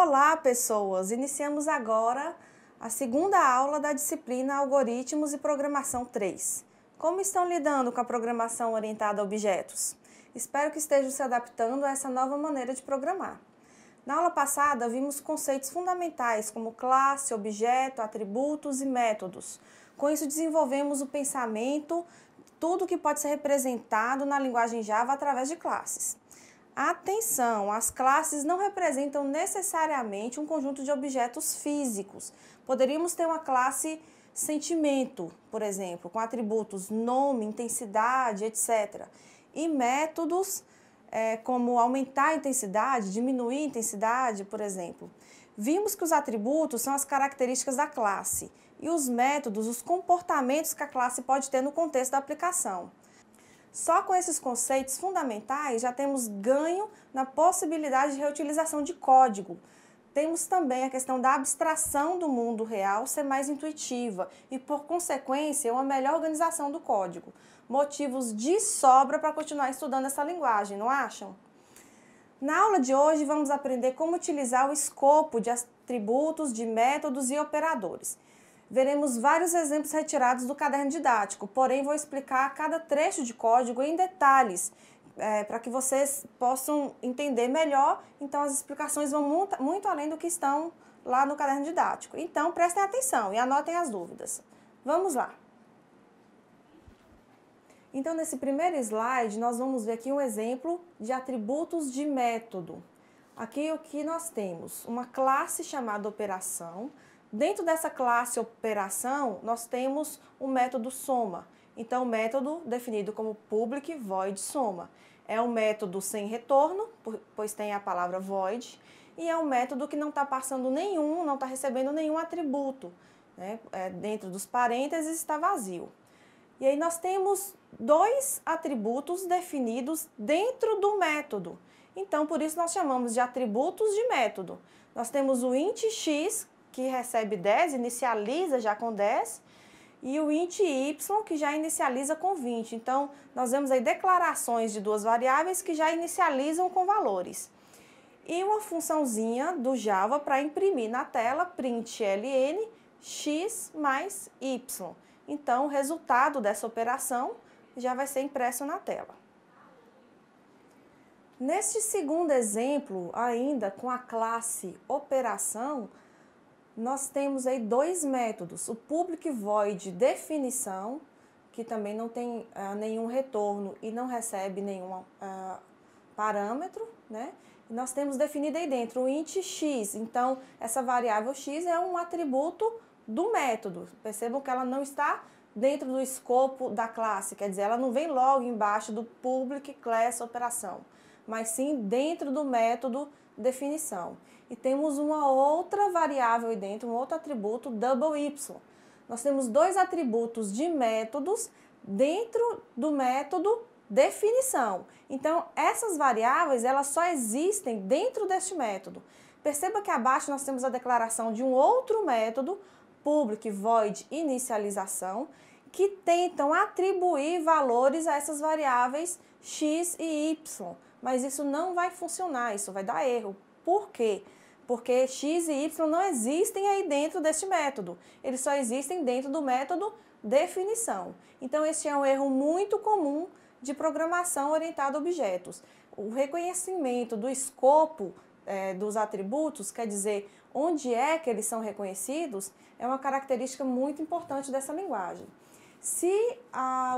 Olá, pessoas! Iniciamos agora a segunda aula da disciplina Algoritmos e Programação 3. Como estão lidando com a programação orientada a objetos? Espero que estejam se adaptando a essa nova maneira de programar. Na aula passada, vimos conceitos fundamentais como classe, objeto, atributos e métodos. Com isso, desenvolvemos o pensamento, tudo que pode ser representado na linguagem Java através de classes. Atenção, as classes não representam necessariamente um conjunto de objetos físicos. Poderíamos ter uma classe sentimento, por exemplo, com atributos nome, intensidade, etc. E métodos como aumentar a intensidade, diminuir a intensidade, por exemplo. Vimos que os atributos são as características da classe e os métodos, os comportamentos que a classe pode ter no contexto da aplicação. Só com esses conceitos fundamentais já temos ganho na possibilidade de reutilização de código. Temos também a questão da abstração do mundo real ser mais intuitiva e, por consequência, uma melhor organização do código. Motivos de sobra para continuar estudando essa linguagem, não acham? Na aula de hoje vamos aprender como utilizar o escopo de atributos, de métodos e operadores. Veremos vários exemplos retirados do caderno didático, porém vou explicar cada trecho de código em detalhes, para que vocês possam entender melhor. Então as explicações vão muito além do que estão lá no caderno didático. Então prestem atenção e anotem as dúvidas. Vamos lá! Então nesse primeiro slide nós vamos ver aqui um exemplo de atributos de método. Aqui o que nós temos? Uma classe chamada operação. Dentro dessa classe operação, nós temos o método soma. Então, o método definido como public void soma. É um método sem retorno, pois tem a palavra void, e é um método que não está passando nenhum, não está recebendo nenhum atributo, né? Dentro dos parênteses está vazio. E aí nós temos dois atributos definidos dentro do método. Então, por isso nós chamamos de atributos de método. Nós temos o int x, que recebe 10, inicializa já com 10, e o int y, que já inicializa com 20. Então, nós vemos aí declarações de duas variáveis que já inicializam com valores. E uma funçãozinha do Java para imprimir na tela, println, x mais y. Então, o resultado dessa operação já vai ser impresso na tela. Neste segundo exemplo, ainda com a classe operação, nós temos aí dois métodos, o public void definição, que também não tem nenhum retorno e não recebe nenhum parâmetro, né? E nós temos definido aí dentro o int x, então essa variável x é um atributo do método. Percebam que ela não está dentro do escopo da classe, quer dizer, ela não vem logo embaixo do public class operação, mas sim dentro do método definição. E temos uma outra variável aí dentro, um outro atributo, double y. Nós temos dois atributos de métodos dentro do método definição. Então, essas variáveis, elas só existem dentro deste método. Perceba que abaixo nós temos a declaração de um outro método, public void inicialização, que tentam atribuir valores a essas variáveis x e y. Mas isso não vai funcionar, isso vai dar erro. Por quê? Porque x e y não existem aí dentro deste método. Eles só existem dentro do método definição. Então, este é um erro muito comum de programação orientada a objetos. O reconhecimento do escopo dos atributos, quer dizer, onde é que eles são reconhecidos, é uma característica muito importante dessa linguagem. Se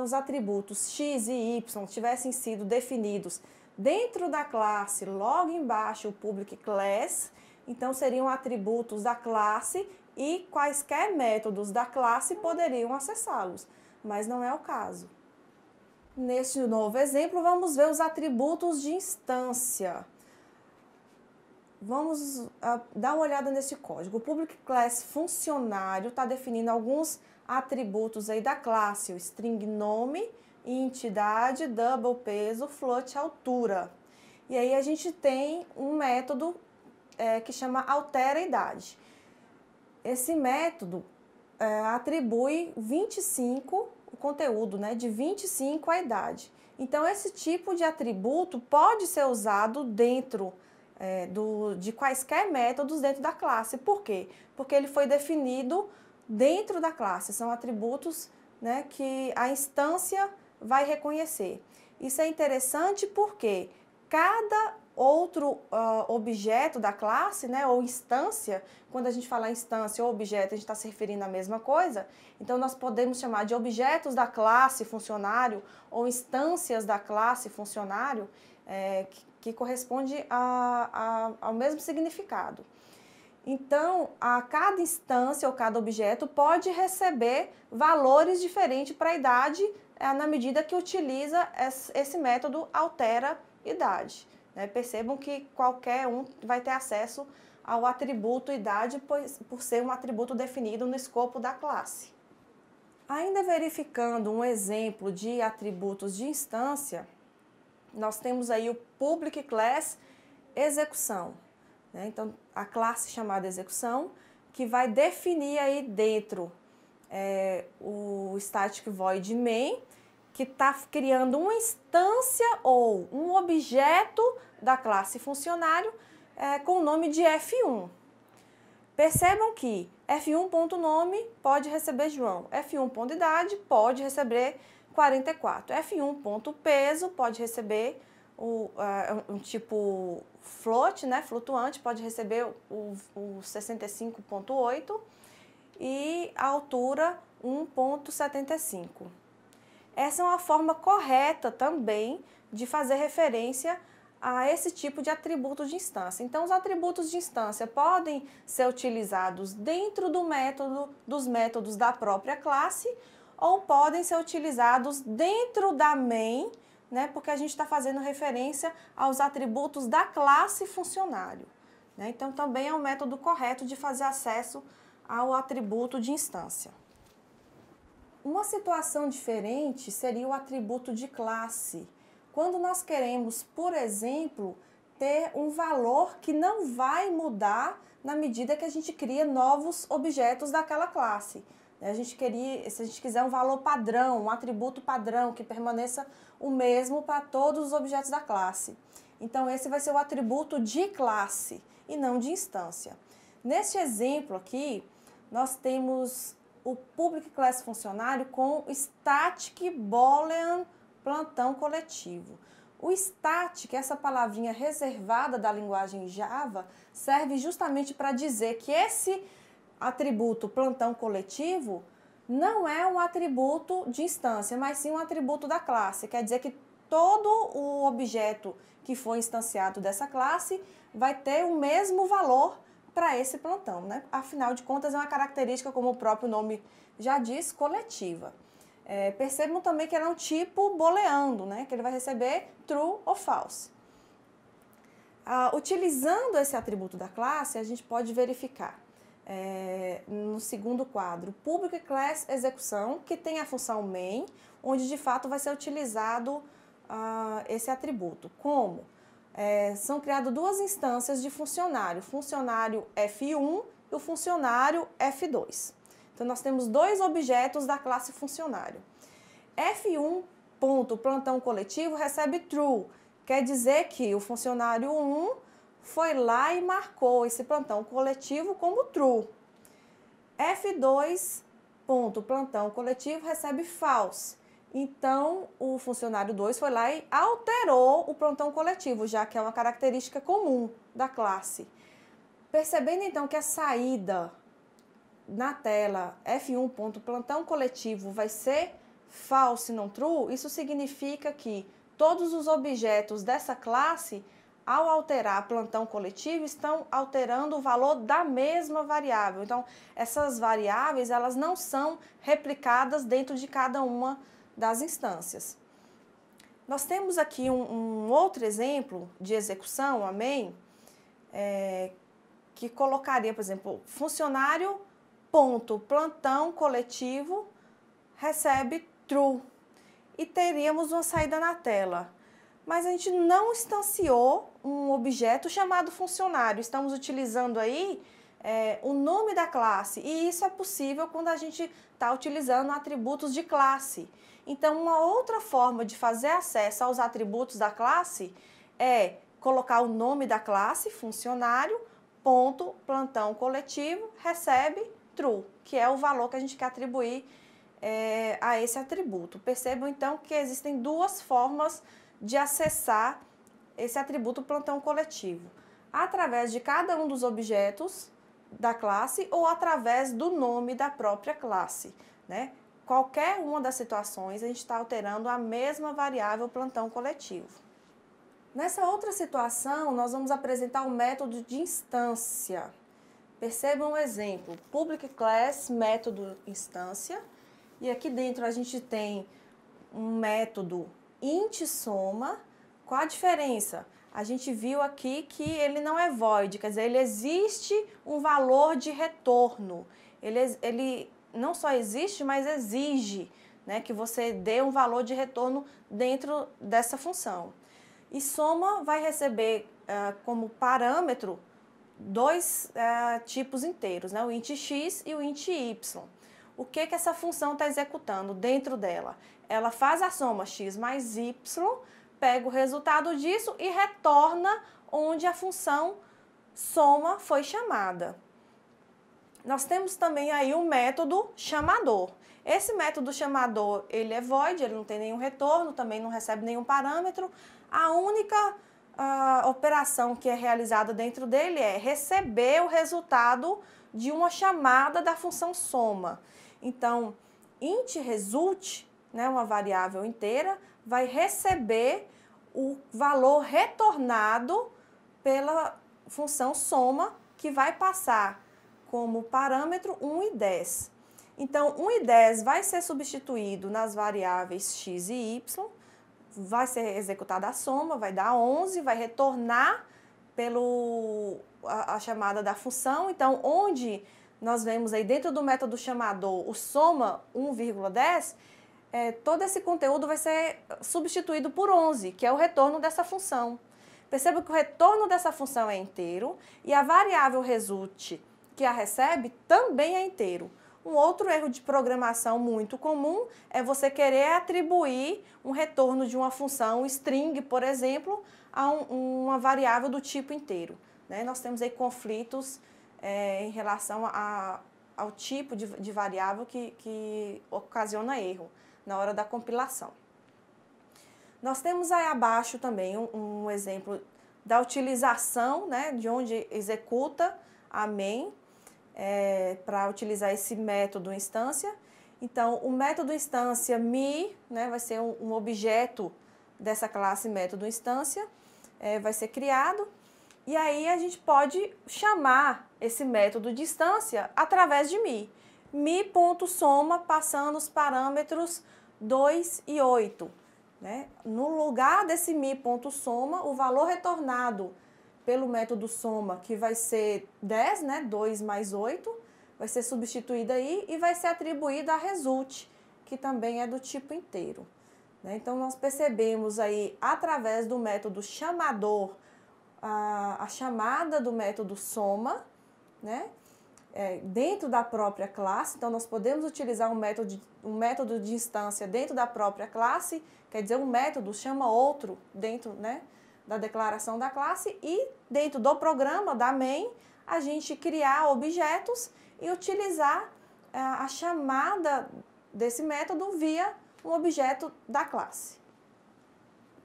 os atributos x e y tivessem sido definidos dentro da classe, logo embaixo o public class, então seriam atributos da classe e quaisquer métodos da classe poderiam acessá-los, mas não é o caso. Neste novo exemplo, vamos ver os atributos de instância. Vamos dar uma olhada nesse código. O public class funcionário está definindo alguns atributos aí da classe, o string nome, int idade, double peso, float altura. E aí a gente tem um método que chama altera idade. Esse método atribui 25, o conteúdo, né, de 25 à idade. Então esse tipo de atributo pode ser usado dentro de quaisquer métodos dentro da classe. Por quê? Porque ele foi definido dentro da classe, são atributos, né, que a instância vai reconhecer. Isso é interessante porque cada outro objeto da classe, né, ou instância, quando a gente fala instância ou objeto, a gente está se referindo à mesma coisa, então nós podemos chamar de objetos da classe funcionário ou instâncias da classe funcionário, que corresponde ao mesmo significado. Então, a cada instância ou cada objeto pode receber valores diferentes para a idade, na medida que utiliza esse método altera idade. Né? Percebam que qualquer um vai ter acesso ao atributo idade, por ser um atributo definido no escopo da classe. Ainda verificando um exemplo de atributos de instância, nós temos aí o public class execução. Né? Então, a classe chamada execução, que vai definir aí dentro o static void main, que está criando uma instância ou um objeto da classe funcionário com o nome de F1. Percebam que F1.nome pode receber João, F1.idade pode receber 44, F1.peso pode receber um tipo float, né, flutuante, pode receber o 65.8 e a altura 1.75. Essa é uma forma correta também de fazer referência a esse tipo de atributo de instância. Então, os atributos de instância podem ser utilizados dentro dos métodos da própria classe ou podem ser utilizados dentro da main, né, porque a gente está fazendo referência aos atributos da classe funcionário. Né? Então, também é um método correto de fazer acesso ao atributo de instância. Uma situação diferente seria o atributo de classe. Quando nós queremos, por exemplo, ter um valor que não vai mudar na medida que a gente cria novos objetos daquela classe. Se a gente quiser um valor padrão, um atributo padrão que permaneça o mesmo para todos os objetos da classe. Então, esse vai ser o atributo de classe e não de instância. Neste exemplo aqui, nós temos o public class funcionário com static boolean plantão coletivo. O static, essa palavrinha reservada da linguagem Java, serve justamente para dizer que esse atributo plantão coletivo não é um atributo de instância, mas sim um atributo da classe. Quer dizer que todo o objeto que for instanciado dessa classe vai ter o mesmo valor para esse plantão, né? Afinal de contas, é uma característica, como o próprio nome já diz, coletiva. Percebam também que ele é um tipo booleano, né? Que ele vai receber true ou false. Utilizando esse atributo da classe, a gente pode verificar no segundo quadro, public class execução, que tem a função main, onde de fato vai ser utilizado esse atributo. Como? São criadas duas instâncias de funcionário F1 e o funcionário F2. Então, nós temos dois objetos da classe funcionário. F1.plantão coletivo recebe true, quer dizer que o funcionário 1 foi lá e marcou esse plantão coletivo como true. F2.plantão coletivo recebe false. Então, o funcionário 2 foi lá e alterou o plantão coletivo, já que é uma característica comum da classe. Percebendo, então, que a saída na tela F1.plantão coletivo vai ser false, não true, isso significa que todos os objetos dessa classe, ao alterar plantão coletivo, estão alterando o valor da mesma variável. Então, essas variáveis, elas não são replicadas dentro de cada uma das instâncias. Nós temos aqui um outro exemplo de execução, a main, que colocaria, por exemplo, funcionário.plantão coletivo recebe true e teríamos uma saída na tela. Mas a gente não instanciou um objeto chamado funcionário, estamos utilizando aí o nome da classe, e isso é possível quando a gente está utilizando atributos de classe. Então, uma outra forma de fazer acesso aos atributos da classe é colocar o nome da classe, funcionário, ponto, plantão coletivo, recebe true, que é o valor que a gente quer atribuir a esse atributo. Percebam, então, que existem duas formas de acessar esse atributo plantão coletivo. Através de cada um dos objetos da classe ou através do nome da própria classe, né? Qualquer uma das situações, a gente está alterando a mesma variável plantão coletivo. Nessa outra situação, nós vamos apresentar o método de instância. Percebam um exemplo, public class, método instância, e aqui dentro a gente tem um método int soma. Qual a diferença? A gente viu aqui que ele não é void, quer dizer, ele existe um valor de retorno. Ele não só existe, mas exige, né, que você dê um valor de retorno dentro dessa função. E soma vai receber como parâmetro dois tipos inteiros, né, o int x e o int y. O que essa função está executando dentro dela? Ela faz a soma x mais y, pega o resultado disso e retorna onde a função soma foi chamada. Nós temos também aí o método chamador. Esse método chamador, ele é void, ele não tem nenhum retorno, também não recebe nenhum parâmetro. A única operação que é realizada dentro dele é receber o resultado de uma chamada da função soma. Então, int result, né, uma variável inteira, vai receber o valor retornado pela função soma, que vai passar como parâmetro 1 e 10. Então, 1 e 10 vai ser substituído nas variáveis x e y, vai ser executada a soma, vai dar 11, vai retornar a chamada da função. Então, onde nós vemos aí dentro do método chamador o soma 1,10, todo esse conteúdo vai ser substituído por 11, que é o retorno dessa função. Perceba que o retorno dessa função é inteiro e a variável result que a recebe também é inteiro. Um outro erro de programação muito comum é você querer atribuir um retorno de uma função string, por exemplo, a uma variável do tipo inteiro, né? Nós temos aí conflitos em relação ao tipo de variável que ocasiona erro na hora da compilação. Nós temos aí abaixo também um exemplo da utilização, né, de onde executa a main para utilizar esse método instância. Então, o método instância me, né, vai ser um objeto dessa classe método instância, vai ser criado. E aí a gente pode chamar esse método de instância através de mi.soma, passando os parâmetros 2 e 8. Né? No lugar desse mi.soma, o valor retornado pelo método soma, que vai ser 10, né? 2 mais 8, vai ser substituído aí e vai ser atribuída a result, que também é do tipo inteiro. Né? Então, nós percebemos aí, através do método chamador, a chamada do método soma, né? Dentro da própria classe. Então, nós podemos utilizar um método de instância dentro da própria classe, quer dizer, um método chama outro dentro, né, da declaração da classe, e dentro do programa, da main, a gente criar objetos e utilizar a chamada desse método via um objeto da classe.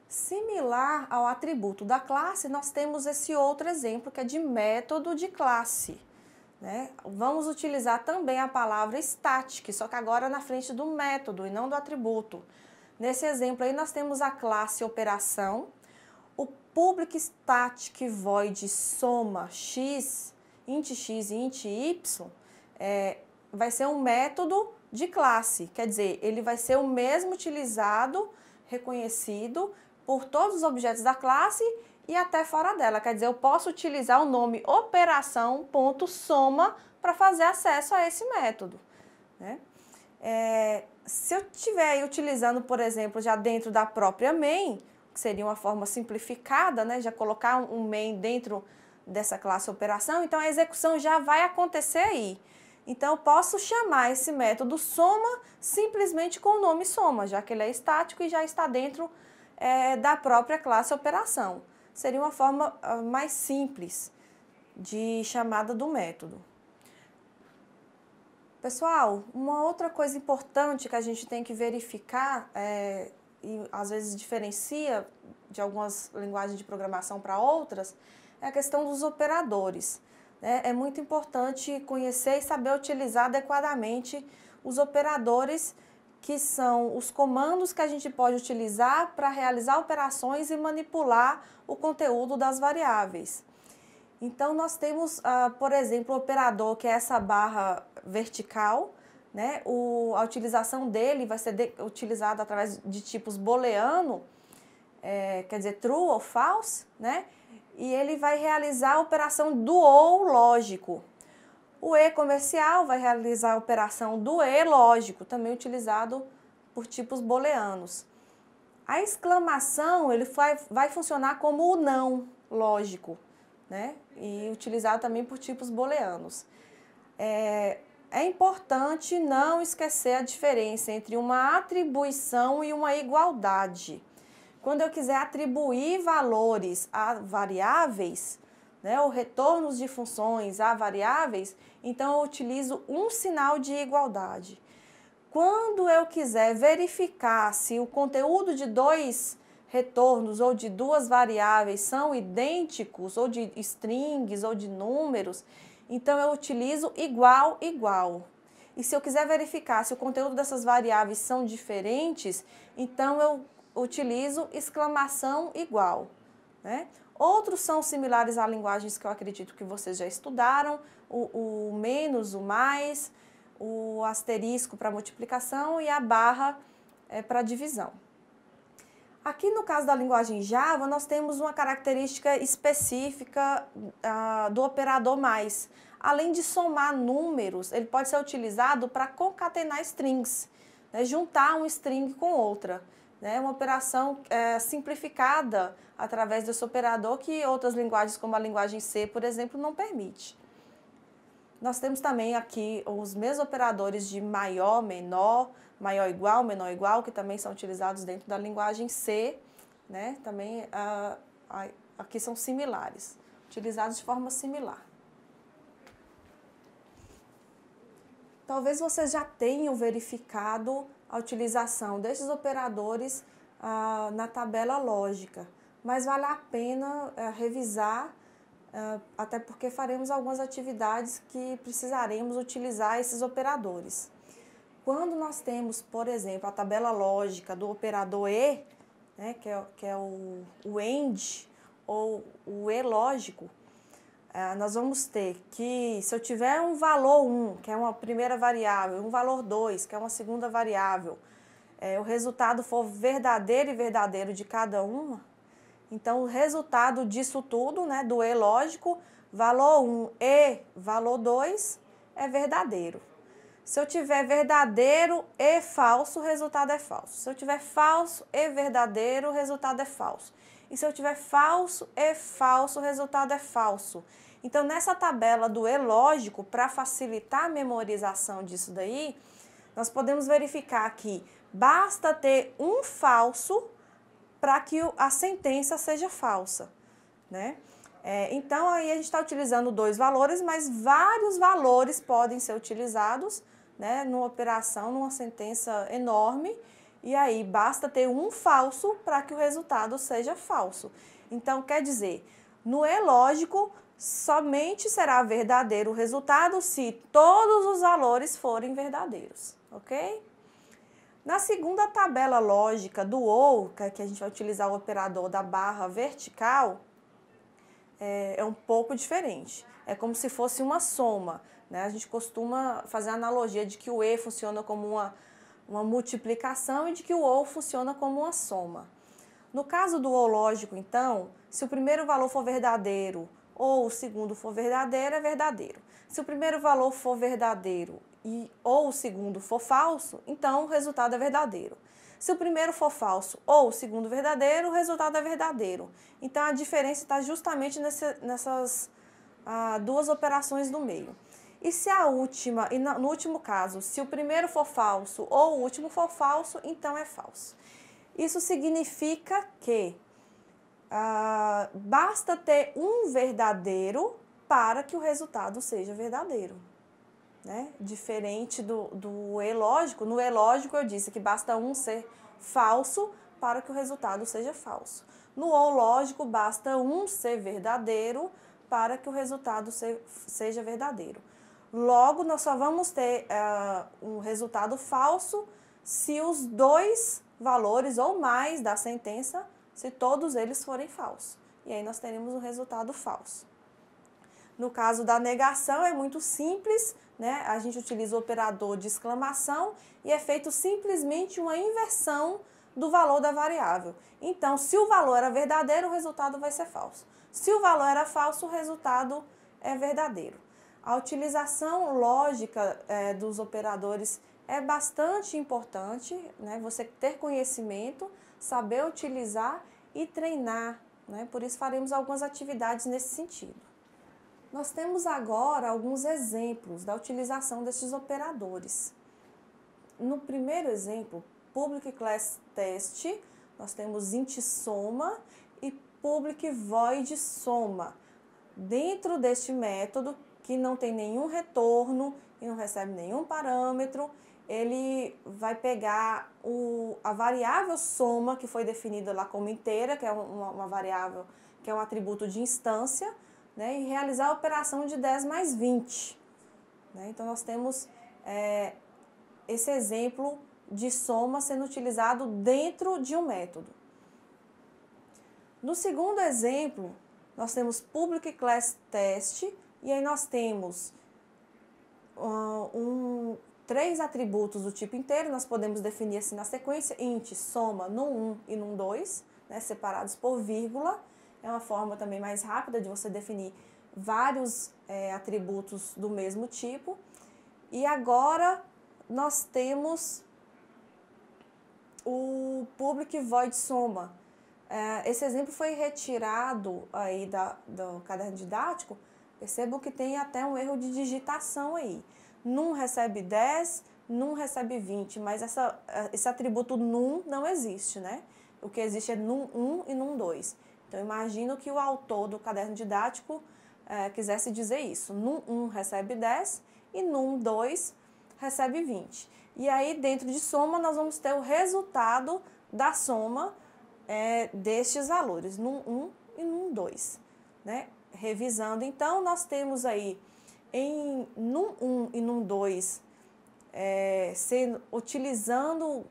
Similar ao atributo da classe, nós temos esse outro exemplo que é de método de classe. Né? Vamos utilizar também a palavra static, só que agora na frente do método e não do atributo. Nesse exemplo aí nós temos a classe operação, o public static void soma x e int y, vai ser um método de classe, quer dizer, ele vai ser o mesmo utilizado, reconhecido por todos os objetos da classe e até fora dela. Quer dizer, eu posso utilizar o nome operação.soma para fazer acesso a esse método. Né? Se eu estiver utilizando, por exemplo, já dentro da própria main, que seria uma forma simplificada, né? Já colocar um main dentro dessa classe operação, então a execução já vai acontecer aí. Então, eu posso chamar esse método soma simplesmente com o nome soma, já que ele é estático e já está dentro da própria classe operação. seria uma forma mais simples de chamada do método. Pessoal, uma outra coisa importante que a gente tem que verificar, e às vezes diferencia de algumas linguagens de programação para outras, é a questão dos operadores. É muito importante conhecer e saber utilizar adequadamente os operadores, que são os comandos que a gente pode utilizar para realizar operações e manipular o conteúdo das variáveis. Então, nós temos, por exemplo, o operador, que é essa barra vertical, né? A utilização dele vai ser utilizada através de tipos booleano, quer dizer, true ou false, né? E ele vai realizar a operação do ou lógico. O e comercial vai realizar a operação do e lógico, também utilizado por tipos booleanos. A exclamação ele vai funcionar como o não lógico, né? E utilizado também por tipos booleanos. É importante não esquecer a diferença entre uma atribuição e uma igualdade. Quando eu quiser atribuir valores a variáveis, né, ou retornos de funções a variáveis, então eu utilizo um sinal de igualdade. Quando eu quiser verificar se o conteúdo de dois retornos ou de duas variáveis são idênticos, ou de strings, ou de números, então eu utilizo igual, igual. E se eu quiser verificar se o conteúdo dessas variáveis são diferentes, então eu utilizo exclamação igual, né? Outros são similares a linguagens que eu acredito que vocês já estudaram, o menos, o mais, o asterisco para multiplicação e a barra para divisão. Aqui no caso da linguagem Java, nós temos uma característica específica do operador mais. Além de somar números, ele pode ser utilizado para concatenar strings, né? Juntar um string com outra. Né? Uma operação simplificada através desse operador que outras linguagens, como a linguagem C, por exemplo, não permite. Nós temos também aqui os mesmos operadores de maior, menor, maior igual, menor igual, que também são utilizados dentro da linguagem C, né? Também aqui são similares, utilizados de forma similar. Talvez vocês já tenham verificado a utilização desses operadores na tabela lógica, mas vale a pena revisar, até porque faremos algumas atividades que precisaremos utilizar esses operadores. Quando nós temos, por exemplo, a tabela lógica do operador e, né, que é o AND ou o e lógico, nós vamos ter que, se eu tiver um valor 1, que é uma primeira variável, um valor 2, que é uma segunda variável, o resultado for verdadeiro e verdadeiro de cada uma, então o resultado disso tudo, né, do e lógico, valor 1 e valor 2 é verdadeiro. Se eu tiver verdadeiro e falso, o resultado é falso. Se eu tiver falso e verdadeiro, o resultado é falso. E se eu tiver falso e falso, o resultado é falso. Então, nessa tabela do e lógico, para facilitar a memorização disso daí, nós podemos verificar que basta ter um falso para que a sentença seja falsa, né? Então, aí a gente está utilizando dois valores, mas vários valores podem ser utilizados, né, numa operação, numa sentença enorme, e aí basta ter um falso para que o resultado seja falso. Então, quer dizer, no e lógico, somente será verdadeiro o resultado se todos os valores forem verdadeiros, ok? Na segunda tabela lógica do OU, que a gente vai utilizar o operador da barra vertical, é um pouco diferente. É como se fosse uma soma, né? A gente costuma fazer a analogia de que o E funciona como uma multiplicação e de que o OU funciona como uma soma. No caso do OU lógico, então, se o primeiro valor for verdadeiro ou o segundo for verdadeiro, é verdadeiro. Se o primeiro valor for verdadeiro ou o segundo for falso, então o resultado é verdadeiro. Se o primeiro for falso ou o segundo verdadeiro, o resultado é verdadeiro. Então, a diferença está justamente nessas duas operações no meio. E se a última, e no último caso, se o primeiro for falso ou o último for falso, então é falso. Isso significa que basta ter um verdadeiro para que o resultado seja verdadeiro. Né? Diferente do E lógico, no E lógico eu disse que basta um ser falso para que o resultado seja falso. No O lógico, basta um ser verdadeiro para que o resultado seja verdadeiro. Logo, nós só vamos ter um resultado falso se os dois valores ou mais da sentença, se todos eles forem falsos. E aí nós teremos um resultado falso. No caso da negação é muito simples, né? A gente utiliza o operador de exclamação e é feito simplesmente uma inversão do valor da variável. Então, se o valor era verdadeiro, o resultado vai ser falso. Se o valor era falso, o resultado é verdadeiro. A utilização lógica dos operadores é bastante importante, né? Você ter conhecimento, saber utilizar e treinar, né? Por isso faremos algumas atividades nesse sentido. Nós temos agora alguns exemplos da utilização desses operadores. No primeiro exemplo, public class test, nós temos int soma e public void soma. Dentro deste método, que não tem nenhum retorno e não recebe nenhum parâmetro, ele vai pegar a variável soma, que foi definida lá como inteira, que é uma variável, que é um atributo de instância, né, e realizar a operação de 10 mais 20. Né? Então, nós temos esse exemplo de soma sendo utilizado dentro de um método. No segundo exemplo, nós temos public class test, e aí nós temos 3 atributos do tipo inteiro, nós podemos definir assim na sequência, int, soma, num1 e num2, né, separados por vírgula. É uma forma também mais rápida de você definir vários atributos do mesmo tipo. E agora nós temos o public void soma. Esse exemplo foi retirado aí do caderno didático. Percebam que tem até um erro de digitação aí. Num recebe 10, num recebe 20, mas esse atributo num não existe, né? O que existe é num1 e num2. Então, imagino que o autor do caderno didático quisesse dizer isso. Num1 recebe 10 e num2 recebe 20. E aí, dentro de soma, nós vamos ter o resultado da soma destes valores, num1 e num2. Né? Revisando, então, nós temos aí em num1 e num2 utilizando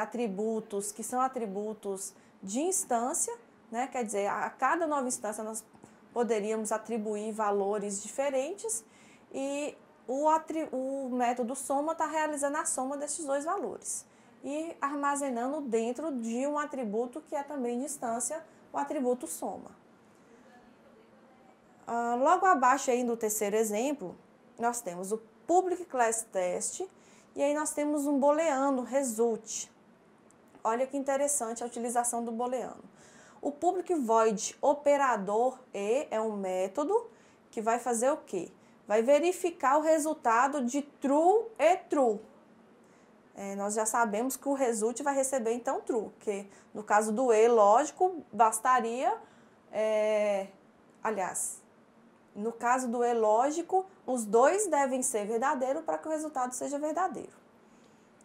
atributos que são atributos de instância, né? Quer dizer, a cada nova instância nós poderíamos atribuir valores diferentes e o método soma está realizando a soma desses dois valores e armazenando dentro de um atributo que é também de instância, o atributo soma. Logo abaixo aí no terceiro exemplo, nós temos o public class test e aí nós temos um booleano result. Olha que interessante a utilização do booleano. O public void operador e é um método que vai fazer o quê? Vai verificar o resultado de true e true. Nós já sabemos que o result vai receber então true, que no caso do e, lógico, bastaria, no caso do e lógico, os dois devem ser verdadeiros para que o resultado seja verdadeiro.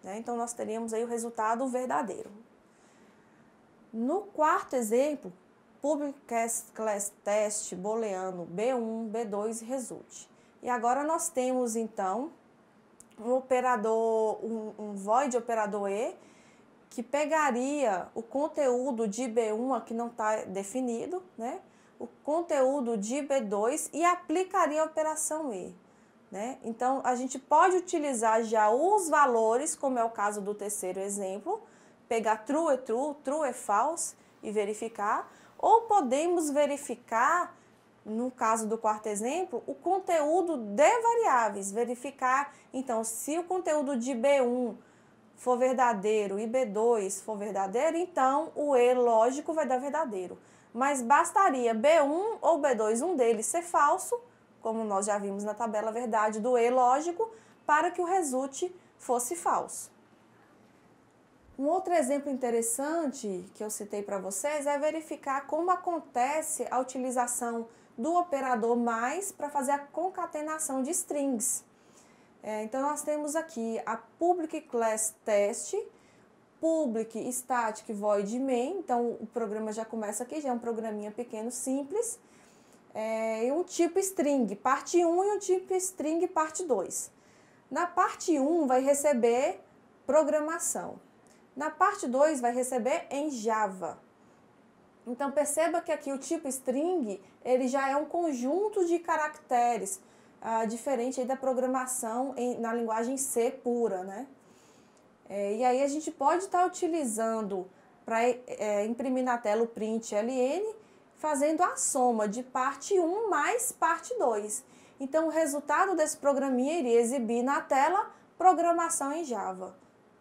Então, nós teríamos aí o resultado verdadeiro. No quarto exemplo, public class test, booleano, B1, B2 e result. E agora nós temos, então, um void operador E, que pegaria o conteúdo de B1, que não está definido, né? O conteúdo de B2 e aplicaria a operação E. Né? Então, a gente pode utilizar já os valores, como é o caso do terceiro exemplo, pegar true é true, true é false e verificar, ou podemos verificar, no caso do quarto exemplo, o conteúdo de variáveis, verificar, então, se o conteúdo de B1 for verdadeiro e B2 for verdadeiro, então o E lógico vai dar verdadeiro. Mas bastaria B1 ou B2, um deles ser falso, como nós já vimos na tabela verdade do E lógico, para que o result fosse falso. Um outro exemplo interessante que eu citei para vocês é verificar como acontece a utilização do operador mais para fazer a concatenação de strings. Então, nós temos aqui a public class test, public static void main, então o programa já começa aqui, já é um programinha pequeno, simples, e um tipo string, parte 1 e um tipo string, parte 2. Na parte 1 vai receber programação. Na parte 2 vai receber em Java. Então perceba que aqui o tipo string, ele já é um conjunto de caracteres, diferente aí da programação na linguagem C pura, né? E aí a gente pode estar utilizando para imprimir na tela o print ln, fazendo a soma de parte 1 mais parte 2. Então o resultado desse programinha iria exibir na tela programação em Java,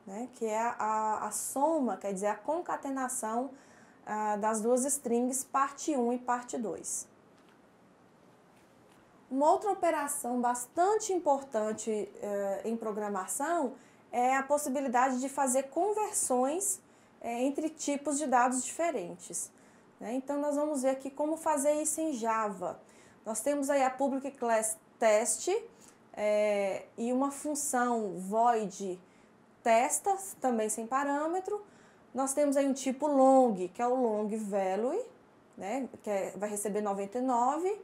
né? Que é a soma, quer dizer, a concatenação das duas strings, parte 1 e parte 2. Uma outra operação bastante importante em programação é a possibilidade de fazer conversões entre tipos de dados diferentes, né? Então, nós vamos ver aqui como fazer isso em Java. Nós temos aí a public class test e uma função void testa, também sem parâmetro. Nós temos aí um tipo long, que é o long value, né, vai receber 99.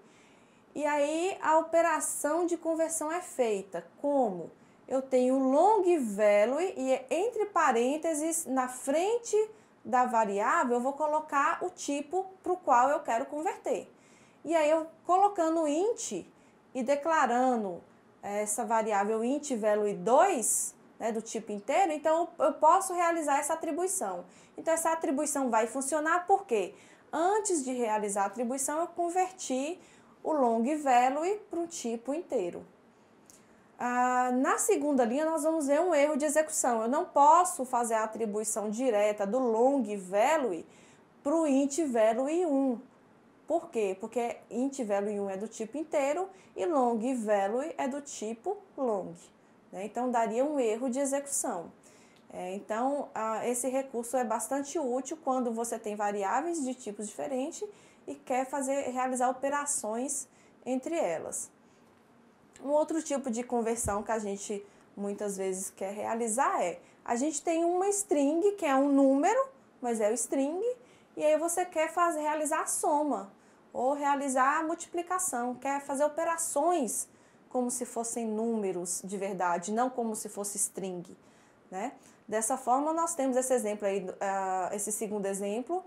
E aí a operação de conversão é feita como? Eu tenho long value e entre parênteses, na frente da variável, eu vou colocar o tipo para o qual eu quero converter. E aí eu colocando int e declarando essa variável int value 2, né, do tipo inteiro, então eu posso realizar essa atribuição. Então essa atribuição vai funcionar porque antes de realizar a atribuição eu converti o long value para um tipo inteiro. Na segunda linha nós vamos ver um erro de execução. Eu não posso fazer a atribuição direta do long value para o int value 1. Por quê? Porque int value 1 é do tipo inteiro e long value é do tipo long. Então, daria um erro de execução. Então, esse recurso é bastante útil quando você tem variáveis de tipos diferentes e quer realizar operações entre elas. Um outro tipo de conversão que a gente muitas vezes quer realizar a gente tem uma string, que é um número, mas é o string, e aí você quer realizar a soma ou realizar a multiplicação, quer fazer operações como se fossem números de verdade, não como se fosse string, né? Dessa forma, nós temos esse exemplo aí, esse segundo exemplo,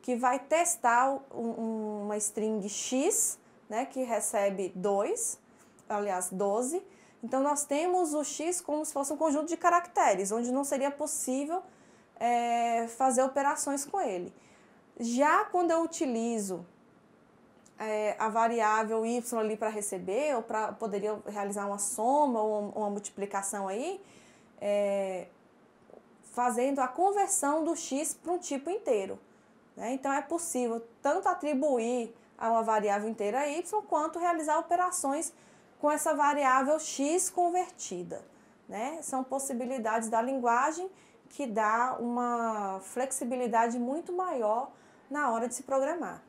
que vai testar uma string x, né, que recebe 2, aliás, 12. Então, nós temos o x como se fosse um conjunto de caracteres, onde não seria possível fazer operações com ele. Já quando eu utilizo a variável y ali para receber, ou poderia realizar uma soma ou uma multiplicação aí, fazendo a conversão do x para um tipo inteiro, né? Então, é possível tanto atribuir a uma variável inteira y, quanto realizar operações com essa variável x convertida, né? São possibilidades da linguagem que dá uma flexibilidade muito maior na hora de se programar.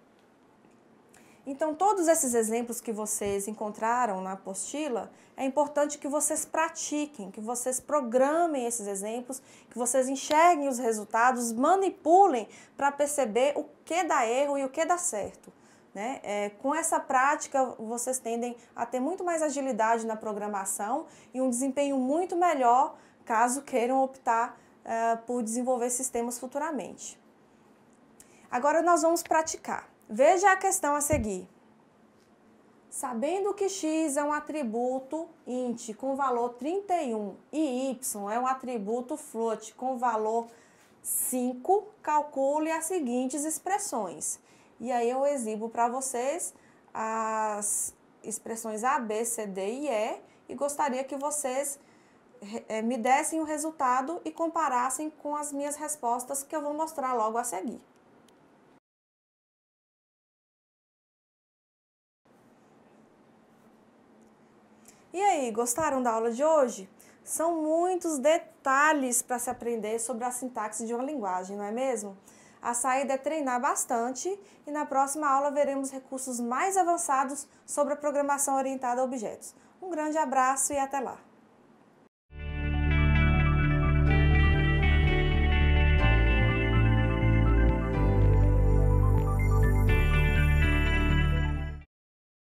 Então, todos esses exemplos que vocês encontraram na apostila, é importante que vocês pratiquem, que vocês programem esses exemplos, que vocês enxerguem os resultados, manipulem para perceber o que dá erro e o que dá certo, né? Com essa prática, vocês tendem a ter muito mais agilidade na programação e um desempenho muito melhor, caso queiram optar por desenvolver sistemas futuramente. Agora nós vamos praticar. Veja a questão a seguir. Sabendo que x é um atributo int com valor 31 e y é um atributo float com valor 5, calcule as seguintes expressões. E aí eu exibo para vocês as expressões A, B, C, D e E e gostaria que vocês me dessem o resultado e comparassem com as minhas respostas que eu vou mostrar logo a seguir. E aí, gostaram da aula de hoje? São muitos detalhes para se aprender sobre a sintaxe de uma linguagem, não é mesmo? A saída é treinar bastante e na próxima aula veremos recursos mais avançados sobre a programação orientada a objetos. Um grande abraço e até lá!